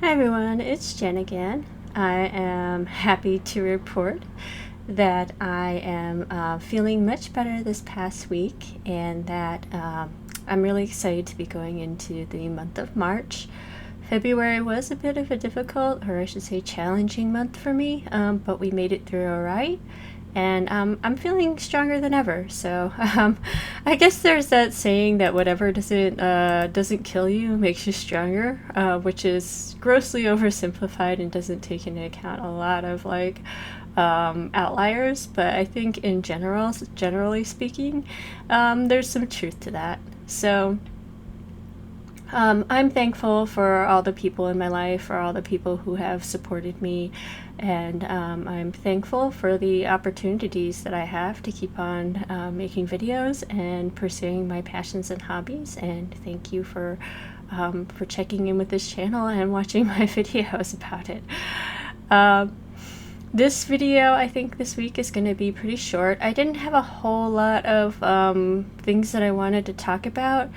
Hi everyone, it's Jen again. I am happy to report that I am feeling much better this past week, and that I'm really excited to be going into the month of March. February was a bit of a difficult, or I should say challenging month for me, but we made it through alright. And I'm feeling stronger than ever. So I guess there's that saying that whatever doesn't kill you makes you stronger, which is grossly oversimplified and doesn't take into account a lot of outliers. But I think in generally speaking, there's some truth to that. So I'm thankful for all the people in my life, for all the people who have supported me, and I'm thankful for the opportunities that I have to keep on making videos and pursuing my passions and hobbies. And thank you for checking in with this channel and watching my videos about it. This video, I think this week, is going to be pretty short. I didn't have a whole lot of things that I wanted to talk about,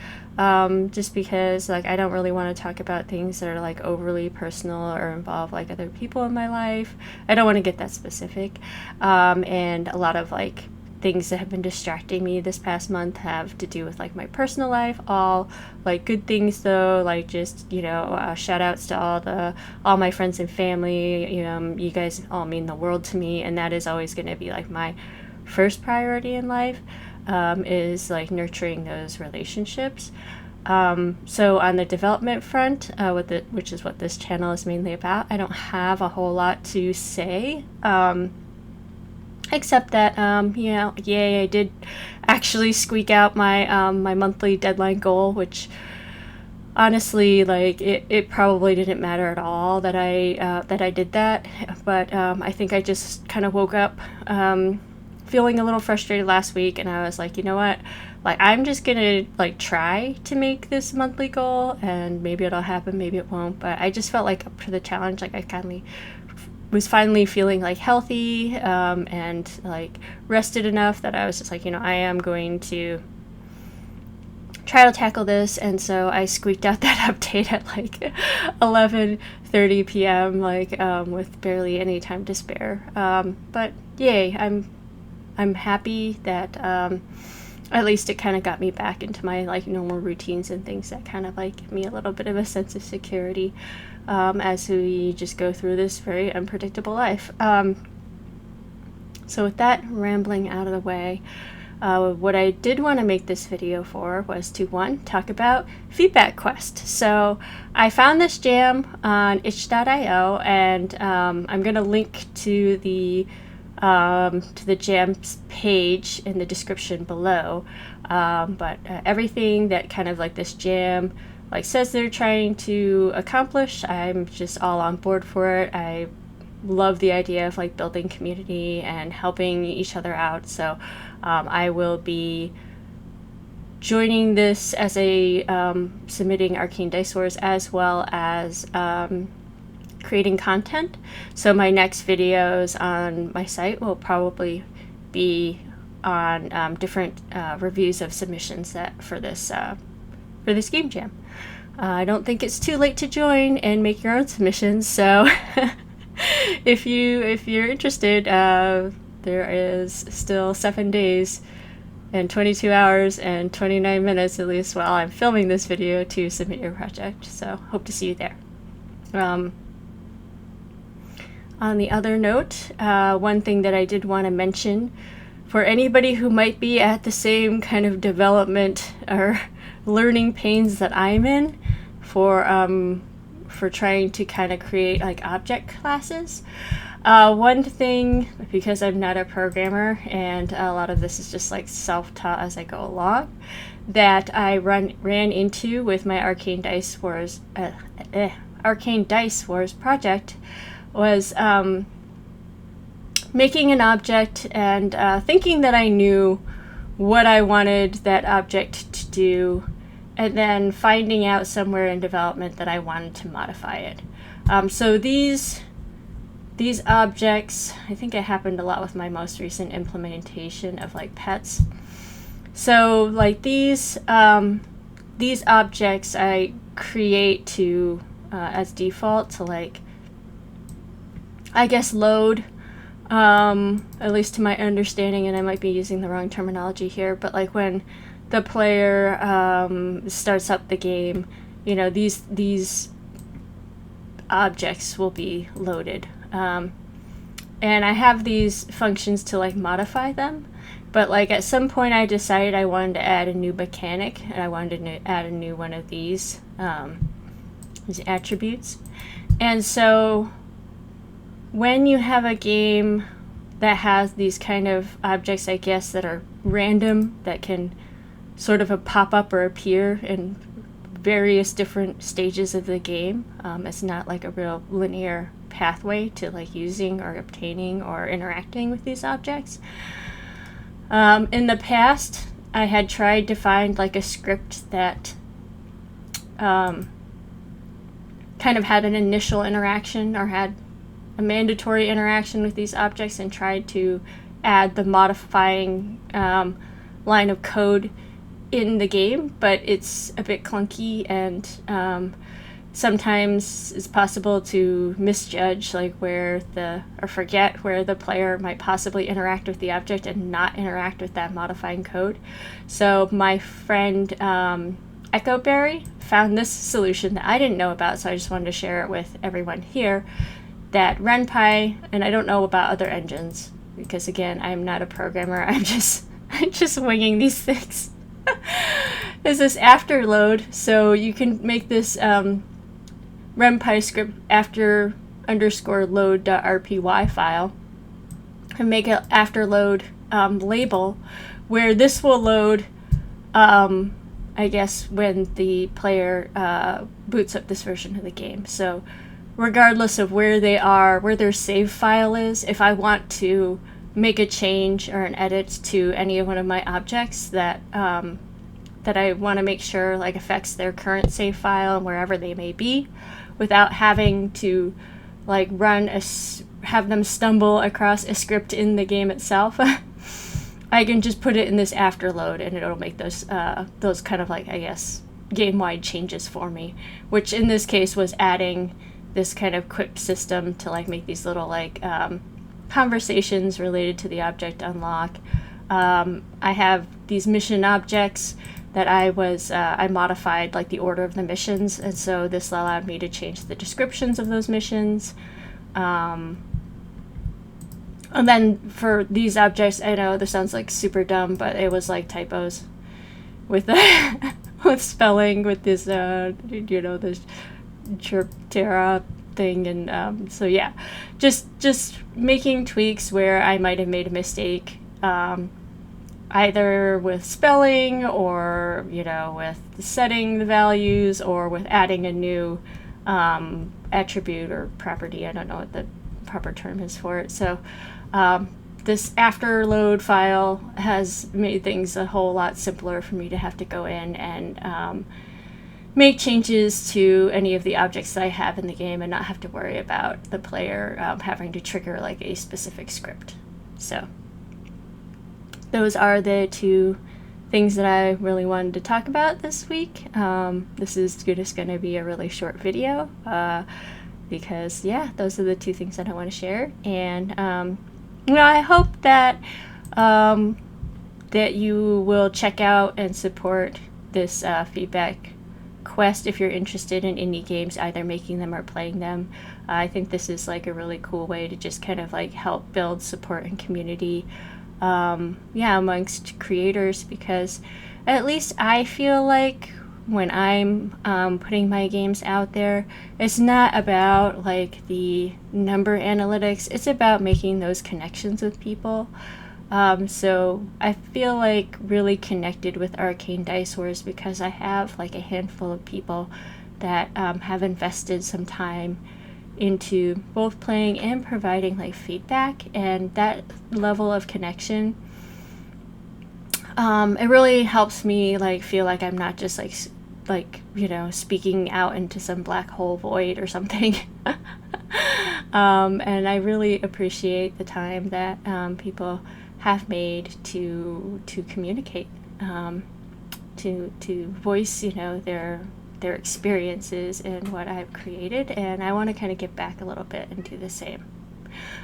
just because I don't really want to talk about things that are overly personal or involve other people in my life. I don't want to get that specific, and a lot of things that have been distracting me this past month have to do with my personal life. All good things though, just shout outs to all my friends and family. You guys all mean the world to me, and that is always going to be my first priority in life, is nurturing those relationships. So on the development front, which is what this channel is mainly about, I don't have a whole lot to say, except that, yay, I did actually squeak out my my monthly deadline goal, which honestly, it probably didn't matter at all that I did that, but I think I just kind of woke up feeling a little frustrated last week, and I was like, you know what, I'm just gonna try to make this monthly goal, and maybe it'll happen, maybe it won't, but I just felt up to the challenge. I was finally feeling healthy, and rested enough that I was just I am going to try to tackle this. And so I squeaked out that update at 11:30 p.m. With barely any time to spare, but yay, I'm happy that at least it kind of got me back into my normal routines and things that kind of give me a little bit of a sense of security, as we just go through this very unpredictable life. So with that rambling out of the way, what I did want to make this video for was to, one, talk about Feedback Quest. So I found this jam on itch.io, and I'm going to link to the jam's page in the description below, but everything that kind of this jam says they're trying to accomplish, I'm just all on board for it. I love the idea of building community and helping each other out, so I will be joining this as a submitting Arcane Dice Wars, as well as creating content. So my next videos on my site will probably be on different reviews of submissions for this game jam. I don't think it's too late to join and make your own submissions, so if you're interested, there is still 7 days and 22 hours and 29 minutes, at least while I'm filming this video, to submit your project. So hope to see you there. On the other note, one thing that I did want to mention, for anybody who might be at the same kind of development or learning pains that I'm in for trying to kind of create object classes, one thing, because I'm not a programmer and a lot of this is just self-taught as I go along, that I ran into with my Arcane Dice Wars project, was making an object and thinking that I knew what I wanted that object to do, and then finding out somewhere in development that I wanted to modify it. So these objects, I think it happened a lot with my most recent implementation of pets. So these objects I create to as default to like, I guess, load, at least to my understanding, and I might be using the wrong terminology here, but like when the player starts up the game, you know, these objects will be loaded. And I have these functions to like modify them, but like at some point I decided I wanted to add a new mechanic, and I wanted to add a new one of these attributes. And so when you have a game that has these kind of objects, I guess, that are random, that can sort of pop up or appear in various different stages of the game, it's not like a real linear pathway to like using or obtaining or interacting with these objects. In the past, I had tried to find like a script that kind of had an initial interaction or had a mandatory interaction with these objects, and tried to add the modifying line of code in the game, but it's a bit clunky, and sometimes it's possible to misjudge like where or forget where the player might possibly interact with the object and not interact with that modifying code. So my friend Ekkoberry found this solution that I didn't know about, so I just wanted to share it with everyone here, that Renpy, and I don't know about other engines because again, I'm not a programmer, I'm just winging these things. Is this after load, so you can make this Renpy script after _load.rpy file and make an after load label where this will load I guess when the player boots up this version of the game. So regardless of where they are, where their save file is, if I want to make a change or an edit to any of one of my objects that that I want to make sure like affects their current save file and wherever they may be, without having to like have them stumble across a script in the game itself, I can just put it in this after load, and it'll make those kind of like, I guess, game-wide changes for me, which in this case was adding this kind of quick system to like make these little like conversations related to the object unlock. I have these mission objects that I modified like the order of the missions, and so this allowed me to change the descriptions of those missions. And then for these objects, I know this sounds like super dumb, but it was like typos with with spelling, with this this Chirptera thing, and so yeah, just making tweaks where I might have made a mistake, either with spelling or with setting the values or with adding a new attribute or property. I don't know what the proper term is for it. So this after load file has made things a whole lot simpler for me to have to go in and make changes to any of the objects that I have in the game and not have to worry about the player having to trigger like a specific script. So those are the two things that I really wanted to talk about this week. This is just going to be a really short video because yeah, those are the two things that I want to share. And I hope that that you will check out and support this feedback quest if you're interested in indie games, either making them or playing them. I think this is like a really cool way to just kind of like help build support and community amongst creators, because at least I feel like when I'm putting my games out there, it's not about like the number analytics, it's about making those connections with people. So I feel like really connected with Arcane Dice Wars because I have like a handful of people that have invested some time into both playing and providing like feedback, and that level of connection, it really helps me like feel like I'm not just like speaking out into some black hole void or something. And I really appreciate the time that people have made to communicate, to voice their their experiences in what I've created, and I want to kind of give back a little bit and do the same.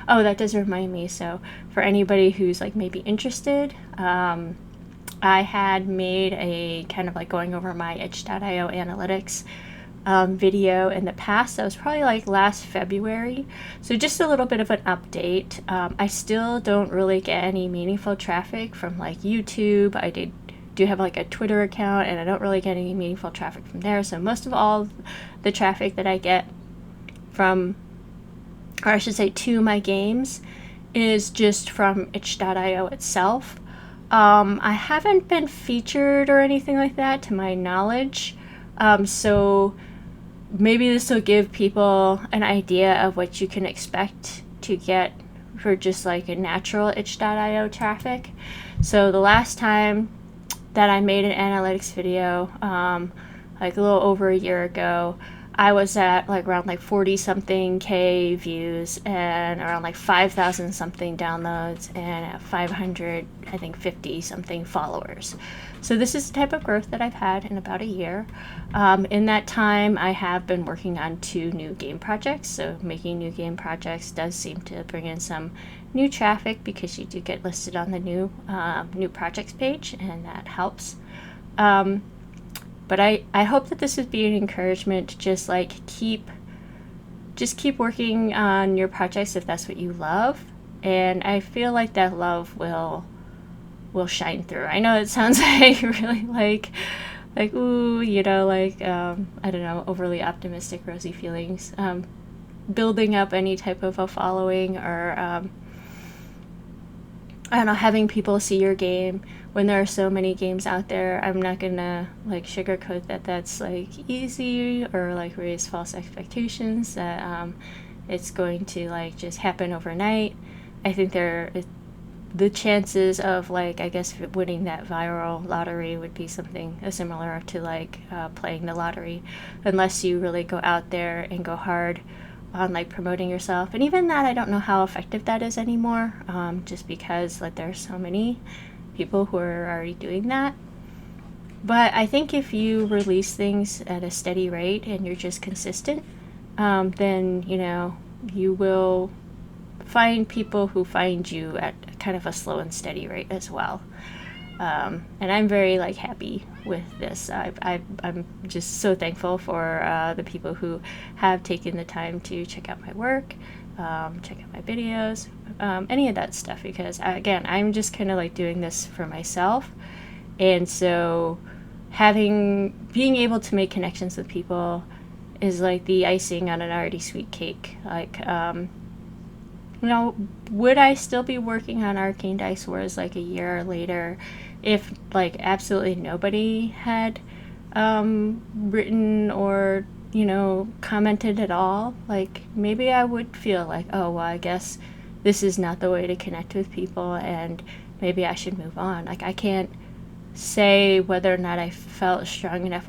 Oh, that does remind me, so for anybody who's like maybe interested, I had made a kind of like going over my itch.io analytics video in the past. That was probably like last February. So just a little bit of an update. I still don't really get any meaningful traffic from like YouTube. I do have like a Twitter account, and I don't really get any meaningful traffic from there. So most of all the traffic that I get from, or I should say to my games, is just from itch.io itself. I haven't been featured or anything like that to my knowledge. So maybe this will give people an idea of what you can expect to get for just like a natural itch.io traffic. So the last time that I made an analytics video, like a little over a year ago, I was at like around like 40 something K views and around like 5,000 something downloads and 500, I think 50 something followers. So this is the type of growth that I've had in about a year. In that time, I have been working on 2 new game projects. So making new game projects does seem to bring in some new traffic because you do get listed on the new projects page, and that helps. But I hope that this would be an encouragement to just like keep working on your projects if that's what you love. And I feel like that love will shine through. I know it sounds like really like ooh, you know, like I don't know, overly optimistic, rosy feelings. Building up any type of a following, or I don't know, having people see your game when there are so many games out there. I'm not gonna like sugarcoat that that's like easy or like raise false expectations that it's going to like just happen overnight. I think the chances of like, I guess, winning that viral lottery would be something similar to like playing the lottery, unless you really go out there and go hard on like promoting yourself. And even that, I don't know how effective that is anymore, just because like there's so many people who are already doing that. But I think if you release things at a steady rate and you're just consistent, then you know you will find people who find you at kind of a slow and steady rate as well. And I'm very like happy with this. I'm just so thankful for the people who have taken the time to check out my work, check out my videos, any of that stuff, because again, I'm just kind of like doing this for myself. And so being able to make connections with people is like the icing on an already sweet cake. Like, you know, would I still be working on Arcane Dice Wars like a year later if like absolutely nobody had written or, you know, commented at all? Like maybe I would feel like, oh well, I guess this is not the way to connect with people, and maybe I should move on. Like I can't say whether or not I felt strong enough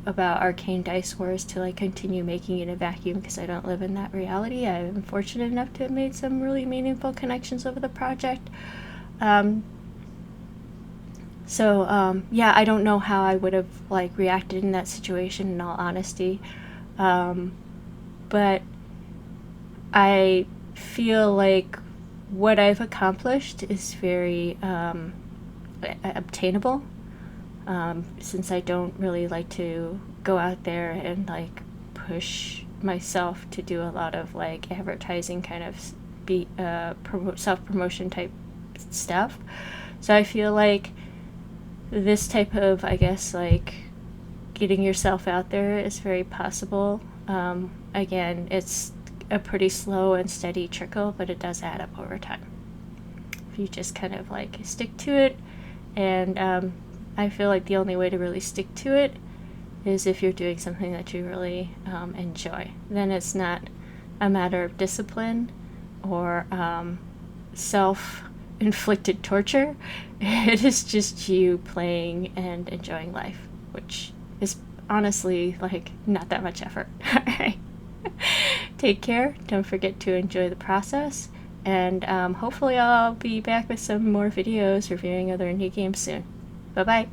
about Arcane Dice Wars to like continue making it in a vacuum, because I don't live in that reality. I'm fortunate enough to have made some really meaningful connections over the project. Yeah, I don't know how I would have like reacted in that situation, in all honesty. But I feel like what I've accomplished is very obtainable, since I don't really like to go out there and like push myself to do a lot of like advertising kind of self-promotion type stuff. So I feel like this type of, I guess, like getting yourself out there is very possible. Again, it's a pretty slow and steady trickle, but it does add up over time if you just kind of like stick to it. And I feel like the only way to really stick to it is if you're doing something that you really enjoy. Then it's not a matter of discipline or self-inflicted torture. It is just you playing and enjoying life, which is honestly like not that much effort. Alright. Take care. Don't forget to enjoy the process. And hopefully I'll be back with some more videos reviewing other indie games soon. Bye-bye.